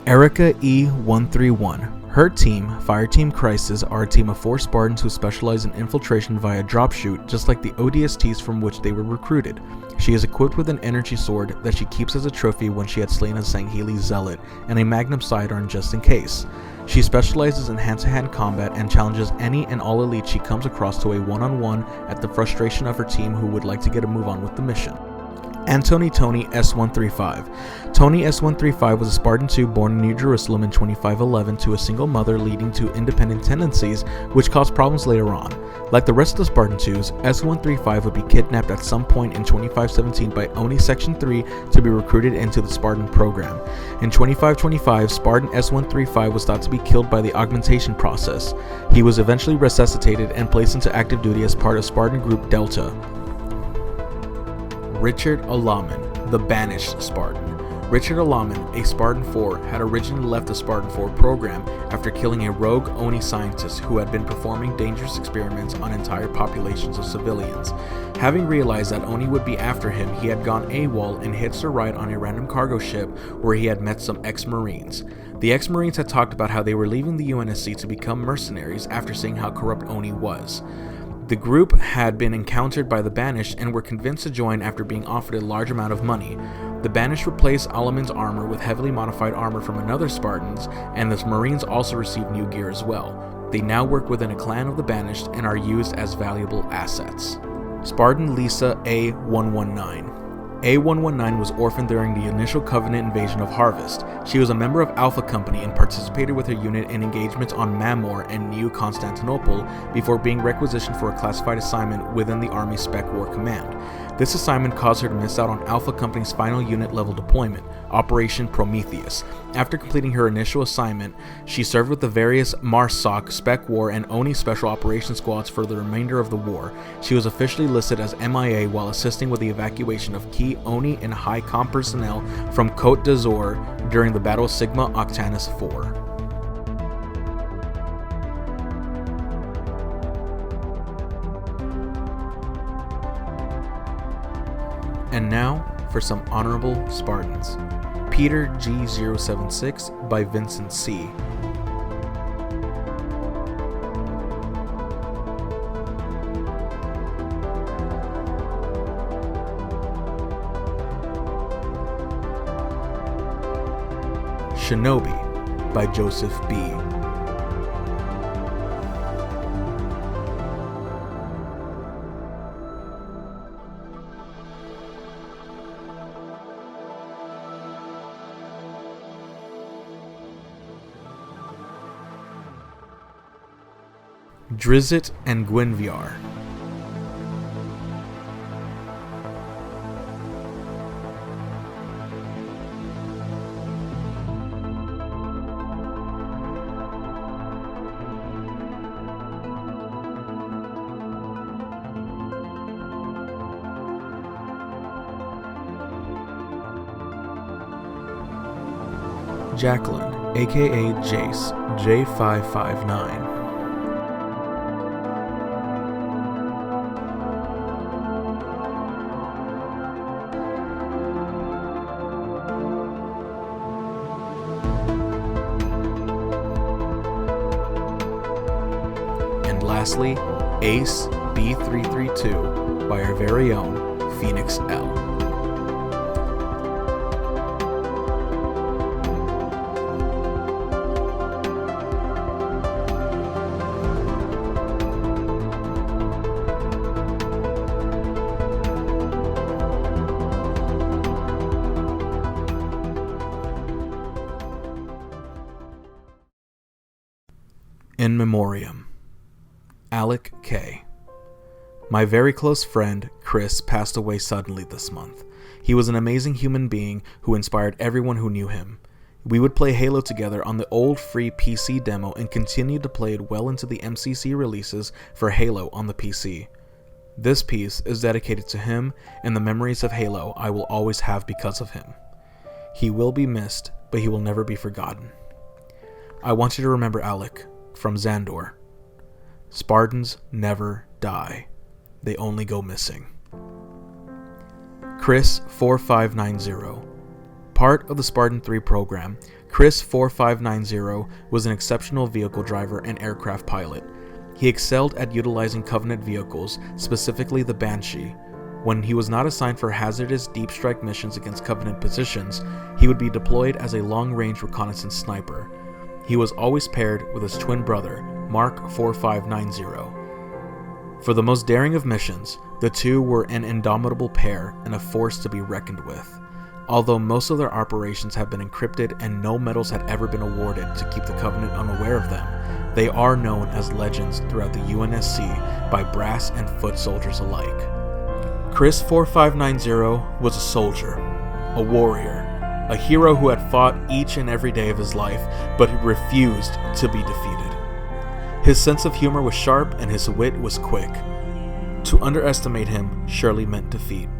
Erica E-131. Her team, Fireteam Crisis, are a team of 4 Spartans who specialize in infiltration via dropshoot, just like the ODSTs from which they were recruited. She is equipped with an energy sword that she keeps as a trophy when she had slain a Sangheli zealot, and a magnum sidearm just in case. She specializes in hand-to-hand combat and challenges any and all elites she comes across to a one-on-one at the frustration of her team who would like to get a move on with the mission. Antony Tony S135. Tony S135 was a Spartan 2 born in New Jerusalem in 2511 to a single mother, leading to independent tendencies which caused problems later on. Like the rest of the Spartan 2s, S135 would be kidnapped at some point in 2517 by Oni Section 3 to be recruited into the Spartan program. In 2525, Spartan S135 was thought to be killed by the augmentation process. He was eventually resuscitated and placed into active duty as part of Spartan Group Delta. Richard ALAMIN, the Banished Spartan. Richard ALAMIN, a Spartan 4, had originally left the Spartan 4 program after killing a rogue Oni scientist who had been performing dangerous experiments on entire populations of civilians. Having realized that Oni would be after him, he had gone AWOL and hitched a ride on a random cargo ship where he had met some ex-Marines. The ex-Marines had talked about how they were leaving the UNSC to become mercenaries after seeing how corrupt Oni was. The group had been encountered by the Banished and were convinced to join after being offered a large amount of money. The Banished replaced ALAMIN's armor with heavily modified armor from another Spartans, and the Marines also received new gear as well. They now work within a clan of the Banished and are used as valuable assets. Spartan Lisa A119. A119 was orphaned during the initial Covenant invasion of Harvest. She was a member of Alpha Company and participated with her unit in engagements on Mamor and New Constantinople before being requisitioned for a classified assignment within the Army Spec War Command. This assignment caused her to miss out on Alpha Company's final unit level deployment, Operation Prometheus. After completing her initial assignment, she served with the various MARSOC, Spec War, and ONI Special Operations Squads for the remainder of the war. She was officially listed as MIA while assisting with the evacuation of key ONI and High Comm personnel from Côte d'Azur during the Battle of Sigma Octanus IV. And now for some honorable Spartans. Peter G076 by Vincent C. SHINOBI by Joseph B. Drizzt and Gwynviar. Jacqueline, aka Jace, J559. And lastly, Ace B332 by our very own Phoenix L. In Memoriam. Alec K. My very close friend, Chris, passed away suddenly this month. He was an amazing human being who inspired everyone who knew him. We would play Halo together on the old free PC demo and continued to play it well into the MCC releases for Halo on the PC. This piece is dedicated to him and the memories of Halo I will always have because of him. He will be missed, but he will never be forgotten. I want you to remember Alec, from Xandor. Spartans never die. They only go missing. Chris 4590. part of the Spartan 3 program, Chris 4590 was an exceptional vehicle driver and aircraft pilot. He excelled at utilizing Covenant vehicles, specifically the Banshee. When he was not assigned for hazardous deep strike missions against Covenant positions, he would be deployed as a long-range reconnaissance sniper. He was always paired with his twin brother, Mark 4590. For the most daring of missions, the two were an indomitable pair and a force to be reckoned with. Although most of their operations have been encrypted and no medals had ever been awarded to keep the Covenant unaware of them, they are known as legends throughout the UNSC by brass and foot soldiers alike. Chris 4590 was a soldier, a warrior, a hero who had fought each and every day of his life, but who refused to be defeated. His sense of humor was sharp and his wit was quick. To underestimate him surely meant defeat.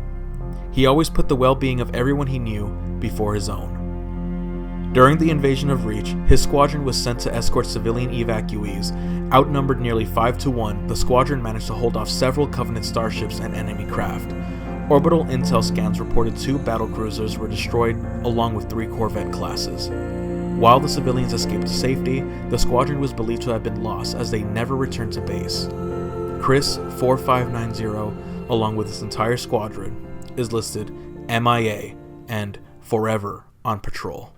He always put the well-being of everyone he knew before his own. During the invasion of Reach, his squadron was sent to escort civilian evacuees. Outnumbered nearly 5-1, the squadron managed to hold off several Covenant starships and enemy craft. Orbital intel scans reported 2 battlecruisers were destroyed along with 3 corvette classes. While the civilians escaped to safety, the squadron was believed to have been lost as they never returned to base. Chris 4590, along with his entire squadron, is listed MIA and forever on patrol.